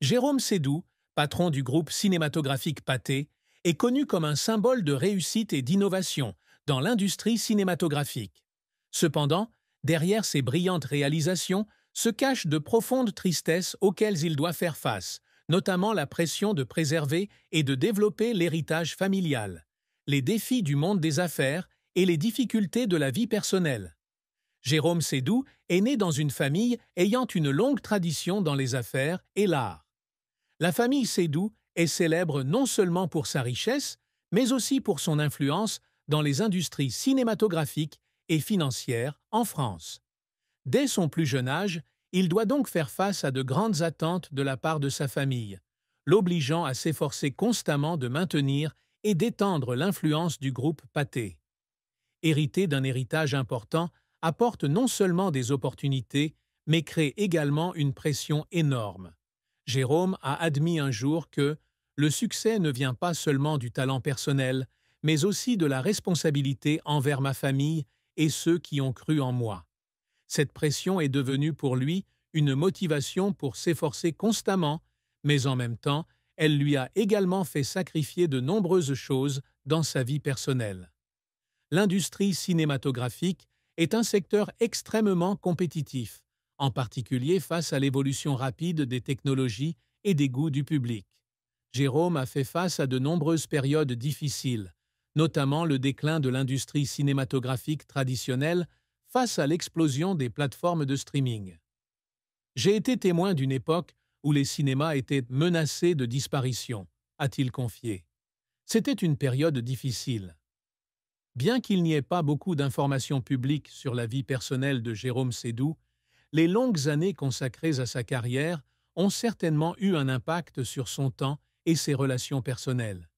Jérôme Sédou, patron du groupe cinématographique Pathé, est connu comme un symbole de réussite et d'innovation dans l'industrie cinématographique. Cependant, derrière ces brillantes réalisations se cachent de profondes tristesses auxquelles il doit faire face, notamment la pression de préserver et de développer l'héritage familial, les défis du monde des affaires et les difficultés de la vie personnelle. Jérôme Sédou est né dans une famille ayant une longue tradition dans les affaires et l'art. La famille Sédou est célèbre non seulement pour sa richesse, mais aussi pour son influence dans les industries cinématographiques et financières en France. Dès son plus jeune âge, il doit donc faire face à de grandes attentes de la part de sa famille, l'obligeant à s'efforcer constamment de maintenir et d'étendre l'influence du groupe Pathé. Hériter d'un héritage important apporte non seulement des opportunités, mais crée également une pression énorme. Jérôme a admis un jour que le succès ne vient pas seulement du talent personnel, mais aussi de la responsabilité envers ma famille et ceux qui ont cru en moi. Cette pression est devenue pour lui une motivation pour s'efforcer constamment, mais en même temps, elle lui a également fait sacrifier de nombreuses choses dans sa vie personnelle. L'industrie cinématographique est un secteur extrêmement compétitif, en particulier face à l'évolution rapide des technologies et des goûts du public. Jérôme a fait face à de nombreuses périodes difficiles, notamment le déclin de l'industrie cinématographique traditionnelle face à l'explosion des plateformes de streaming. J'ai été témoin d'une époque où les cinémas étaient menacés de disparition, a-t-il confié. C'était une période difficile. Bien qu'il n'y ait pas beaucoup d'informations publiques sur la vie personnelle de Jérôme Sédou, les longues années consacrées à sa carrière ont certainement eu un impact sur son temps et ses relations personnelles.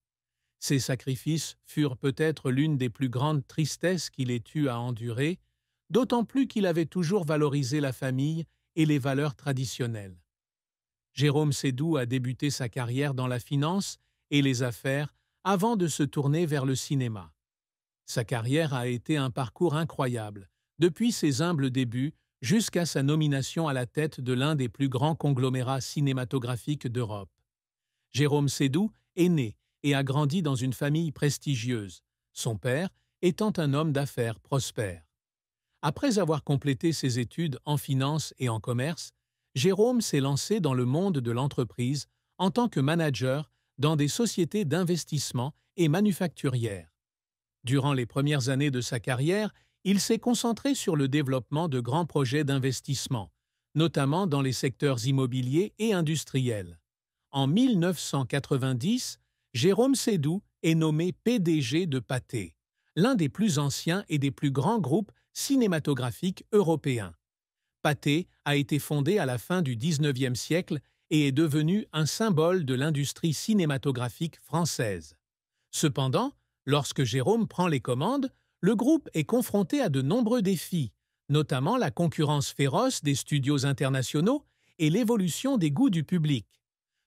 Ces sacrifices furent peut-être l'une des plus grandes tristesses qu'il ait eu à endurer, d'autant plus qu'il avait toujours valorisé la famille et les valeurs traditionnelles. Jérôme Sédou a débuté sa carrière dans la finance et les affaires avant de se tourner vers le cinéma. Sa carrière a été un parcours incroyable, depuis ses humbles débuts jusqu'à sa nomination à la tête de l'un des plus grands conglomérats cinématographiques d'Europe. Jérôme Sédou est né et a grandi dans une famille prestigieuse, son père étant un homme d'affaires prospère. Après avoir complété ses études en finance et en commerce, Jérôme s'est lancé dans le monde de l'entreprise en tant que manager dans des sociétés d'investissement et manufacturières. Durant les premières années de sa carrière, il s'est concentré sur le développement de grands projets d'investissement, notamment dans les secteurs immobiliers et industriels. En 1990, Jérôme Sédou est nommé PDG de Pathé, l'un des plus anciens et des plus grands groupes cinématographiques européens. Pathé a été fondé à la fin du XIXe siècle et est devenu un symbole de l'industrie cinématographique française. Cependant, lorsque Jérôme prend les commandes, le groupe est confronté à de nombreux défis, notamment la concurrence féroce des studios internationaux et l'évolution des goûts du public.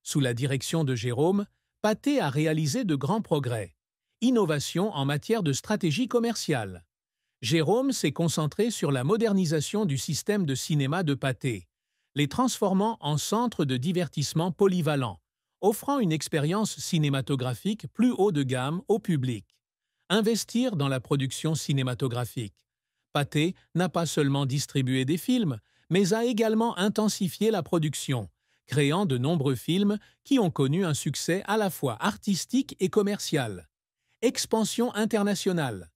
Sous la direction de Jérôme, Pathé a réalisé de grands progrès. Innovation en matière de stratégie commerciale. Jérôme s'est concentré sur la modernisation du système de cinéma de Pathé, les transformant en centre de divertissement polyvalent, offrant une expérience cinématographique plus haut de gamme au public. Investir dans la production cinématographique. Pathé n'a pas seulement distribué des films, mais a également intensifié la production, créant de nombreux films qui ont connu un succès à la fois artistique et commercial. Expansion internationale.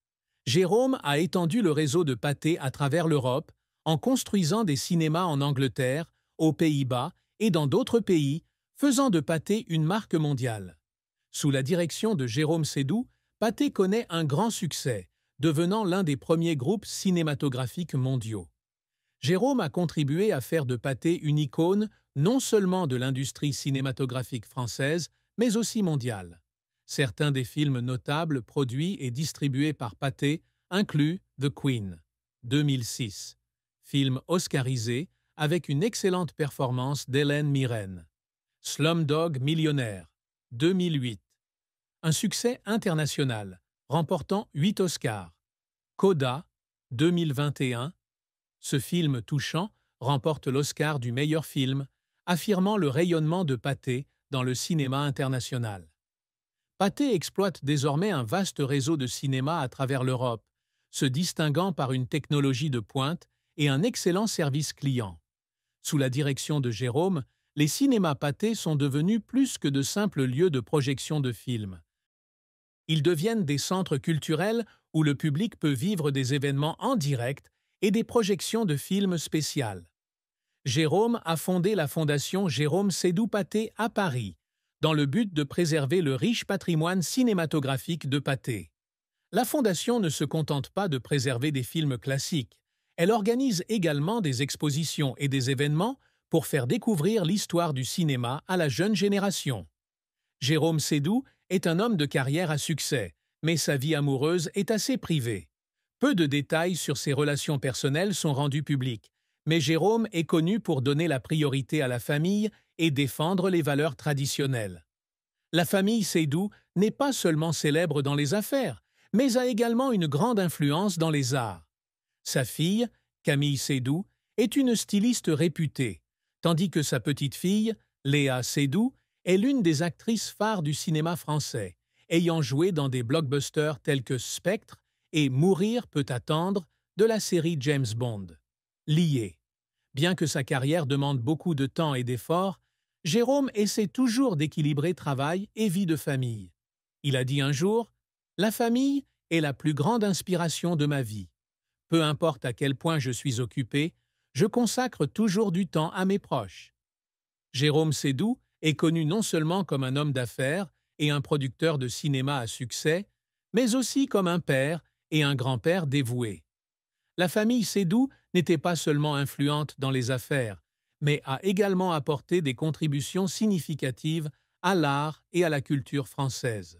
Jérôme a étendu le réseau de Pathé à travers l'Europe en construisant des cinémas en Angleterre, aux Pays-Bas et dans d'autres pays, faisant de Pathé une marque mondiale. Sous la direction de Jérôme Sédou, Pathé connaît un grand succès, devenant l'un des premiers groupes cinématographiques mondiaux. Jérôme a contribué à faire de Pathé une icône non seulement de l'industrie cinématographique française, mais aussi mondiale. Certains des films notables produits et distribués par Pathé incluent The Queen, 2006, film oscarisé avec une excellente performance d'Hélène Mirren. Slumdog Millionnaire, 2008, un succès international, remportant 8 Oscars. Coda, 2021, ce film touchant remporte l'Oscar du meilleur film, affirmant le rayonnement de Pathé dans le cinéma international. Pathé exploite désormais un vaste réseau de cinémas à travers l'Europe, se distinguant par une technologie de pointe et un excellent service client. Sous la direction de Jérôme, les cinémas Pathé sont devenus plus que de simples lieux de projection de films. Ils deviennent des centres culturels où le public peut vivre des événements en direct et des projections de films spéciales. Jérôme a fondé la fondation Jérôme Seydoux Pathé à Paris, dans le but de préserver le riche patrimoine cinématographique de Pathé. La fondation ne se contente pas de préserver des films classiques, elle organise également des expositions et des événements pour faire découvrir l'histoire du cinéma à la jeune génération. Jérôme Seydoux est un homme de carrière à succès, mais sa vie amoureuse est assez privée. Peu de détails sur ses relations personnelles sont rendus publics, mais Jérôme est connu pour donner la priorité à la famille et défendre les valeurs traditionnelles. La famille Seydoux n'est pas seulement célèbre dans les affaires, mais a également une grande influence dans les arts. Sa fille, Camille Seydoux, est une styliste réputée, tandis que sa petite-fille, Léa Seydoux, est l'une des actrices phares du cinéma français, ayant joué dans des blockbusters tels que Spectre et Mourir peut attendre de la série James Bond. Liés. Bien que sa carrière demande beaucoup de temps et d'efforts, Jérôme essaie toujours d'équilibrer travail et vie de famille. Il a dit un jour « La famille est la plus grande inspiration de ma vie. Peu importe à quel point je suis occupé, je consacre toujours du temps à mes proches. » Jérôme Seydoux est connu non seulement comme un homme d'affaires et un producteur de cinéma à succès, mais aussi comme un père et un grand-père dévoué. La famille Seydoux n'était pas seulement influente dans les affaires, mais a également apporté des contributions significatives à l'art et à la culture française.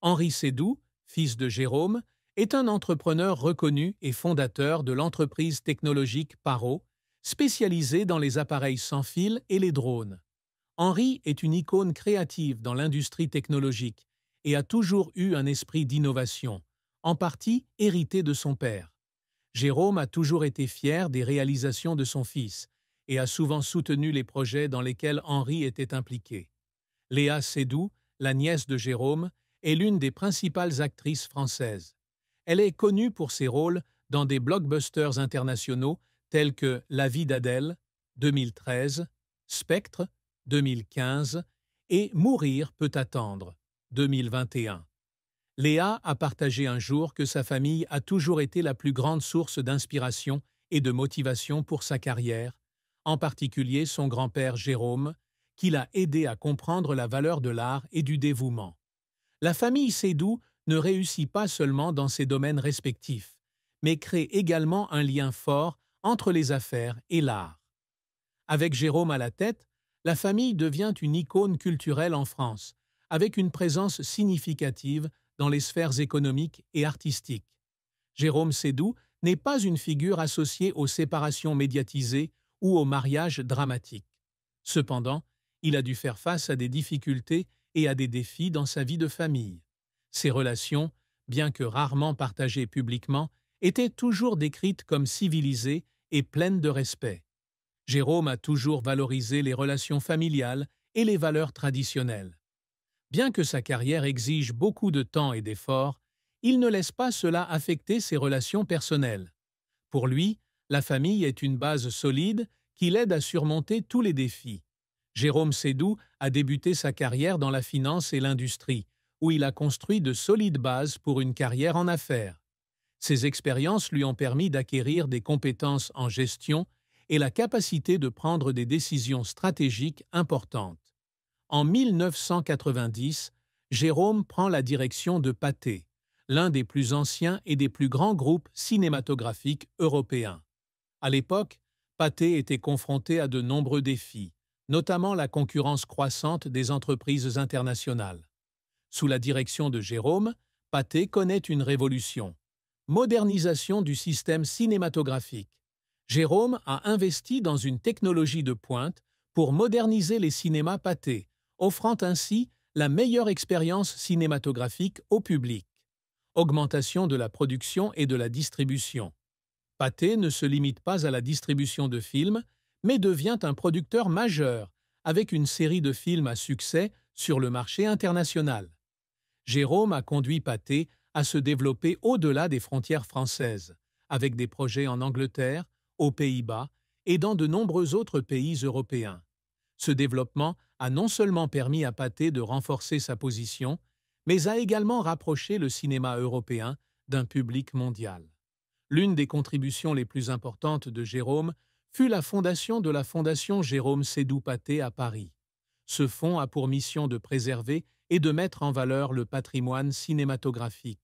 Henri Seydoux, fils de Jérôme, est un entrepreneur reconnu et fondateur de l'entreprise technologique Paro, spécialisée dans les appareils sans fil et les drones. Henri est une icône créative dans l'industrie technologique et a toujours eu un esprit d'innovation, en partie hérité de son père. Jérôme a toujours été fier des réalisations de son fils et a souvent soutenu les projets dans lesquels Henri était impliqué. Léa Seydoux, la nièce de Jérôme, est l'une des principales actrices françaises. Elle est connue pour ses rôles dans des blockbusters internationaux tels que La vie d'Adèle, 2013, Spectre, 2015 et Mourir peut attendre, 2021. Léa a partagé un jour que sa famille a toujours été la plus grande source d'inspiration et de motivation pour sa carrière, en particulier son grand-père Jérôme, qui l'a aidé à comprendre la valeur de l'art et du dévouement. La famille Seydoux ne réussit pas seulement dans ses domaines respectifs, mais crée également un lien fort entre les affaires et l'art. Avec Jérôme à la tête, la famille devient une icône culturelle en France, avec une présence significative dans les sphères économiques et artistiques. Jérôme Seydoux n'est pas une figure associée aux séparations médiatisées ou aux mariages dramatiques. Cependant, il a dû faire face à des difficultés et à des défis dans sa vie de famille. Ses relations, bien que rarement partagées publiquement, étaient toujours décrites comme civilisées et pleines de respect. Jérôme a toujours valorisé les relations familiales et les valeurs traditionnelles. Bien que sa carrière exige beaucoup de temps et d'efforts, il ne laisse pas cela affecter ses relations personnelles. Pour lui, la famille est une base solide qui l'aide à surmonter tous les défis. Jérôme Seydoux a débuté sa carrière dans la finance et l'industrie, où il a construit de solides bases pour une carrière en affaires. Ces expériences lui ont permis d'acquérir des compétences en gestion et la capacité de prendre des décisions stratégiques importantes. En 1990, Jérôme prend la direction de Pathé, l'un des plus anciens et des plus grands groupes cinématographiques européens. À l'époque, Pathé était confronté à de nombreux défis, notamment la concurrence croissante des entreprises internationales. Sous la direction de Jérôme, Pathé connaît une révolution. Modernisation du système cinématographique. Jérôme a investi dans une technologie de pointe pour moderniser les cinémas Pathé, offrant ainsi la meilleure expérience cinématographique au public. Augmentation de la production et de la distribution. Pathé ne se limite pas à la distribution de films, mais devient un producteur majeur, avec une série de films à succès sur le marché international. Jérôme a conduit Pathé à se développer au-delà des frontières françaises, avec des projets en Angleterre, aux Pays-Bas et dans de nombreux autres pays européens. Ce développement a non seulement permis à Pathé de renforcer sa position, mais a également rapproché le cinéma européen d'un public mondial. L'une des contributions les plus importantes de Jérôme fut la fondation de la Fondation Jérôme Sédou-Pathé à Paris. Ce fonds a pour mission de préserver et de mettre en valeur le patrimoine cinématographique.